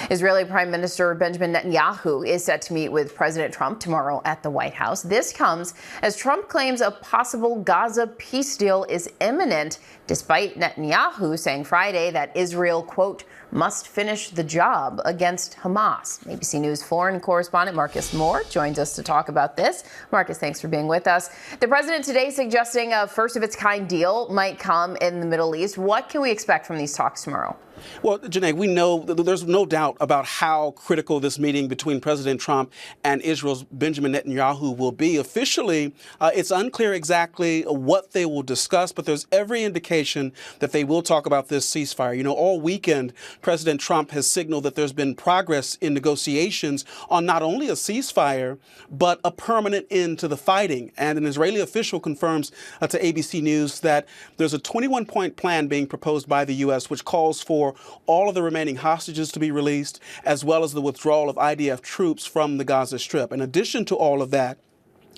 Israeli Prime Minister Benjamin Netanyahu is set to meet with President Trump tomorrow at the White House. This comes as Trump claims a possible Gaza peace deal is imminent, despite Netanyahu saying Friday that Israel, quote, must finish the job against Hamas. ABC News foreign correspondent Marcus Moore joins us to talk about this. Marcus, thanks for being with us. The president today suggesting a first-of-its-kind deal might come in the Middle East. What can we expect from these talks tomorrow? Well, Janae, we know there's no doubt about how critical this meeting between President Trump and Israel's Benjamin Netanyahu will be. Officially, it's unclear exactly what they will discuss, but there's every indication that they will talk about this ceasefire. You know, all weekend, President Trump has signaled that there's been progress in negotiations on not only a ceasefire, but a permanent end to the fighting. And an Israeli official confirms to ABC News that there's a 21-point plan being proposed by the U.S., which calls for all of the remaining hostages to be released, as well as the withdrawal of IDF troops from the Gaza Strip. In addition to all of that,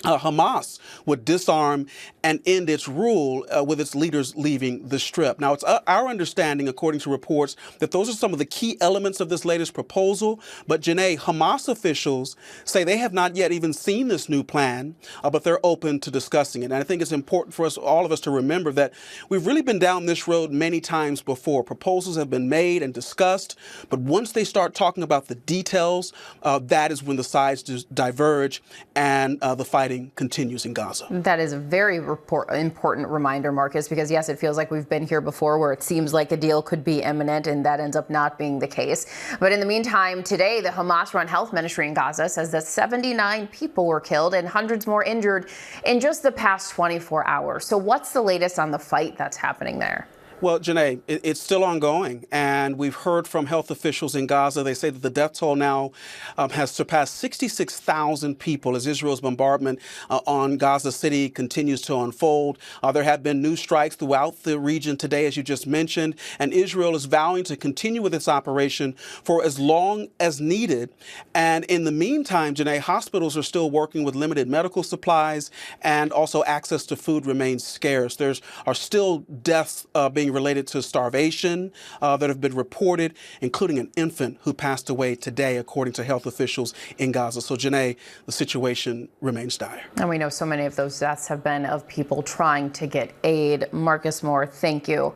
Hamas would disarm and end its rule with its leaders leaving the Strip. Now, it's our understanding, according to reports, that those are some of the key elements of this latest proposal. But, Janae, Hamas officials say they have not yet even seen this new plan, but they're open to discussing it. And I think it's important for us, all of us, to remember that we've really been down this road many times before. Proposals have been made and discussed, but once they start talking about the details, that is when the sides diverge and the fighting continues in Gaza. That is a very important reminder, Marcus, because yes, it feels like we've been here before where it seems like a deal could be imminent and that ends up not being the case. But in the meantime, today, the Hamas-run health ministry in Gaza says that 79 people were killed and hundreds more injured in just the past 24 hours. So what's the latest on the fight that's happening there? Well, Janae, it's still ongoing, and we've heard from health officials in Gaza. They say that the death toll now has surpassed 66,000 people as Israel's bombardment on Gaza City continues to unfold. There have been new strikes throughout the region today, as you just mentioned, and Israel is vowing to continue with its operation for as long as needed. And in the meantime, Janae, hospitals are still working with limited medical supplies, and also access to food remains scarce. There are still deaths being related to starvation that have been reported, including an infant who passed away today, according to health officials in Gaza. So, Janae, the situation remains dire. And we know so many of those deaths have been of people trying to get aid. Marcus Moore, thank you.